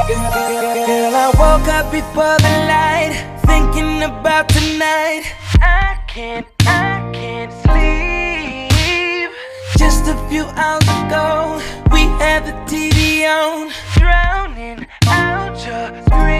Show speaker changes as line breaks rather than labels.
Girl, I woke up before the light, thinking about tonight. I can't sleep. Just a few hours ago, we had the TV on, drowning out your screams.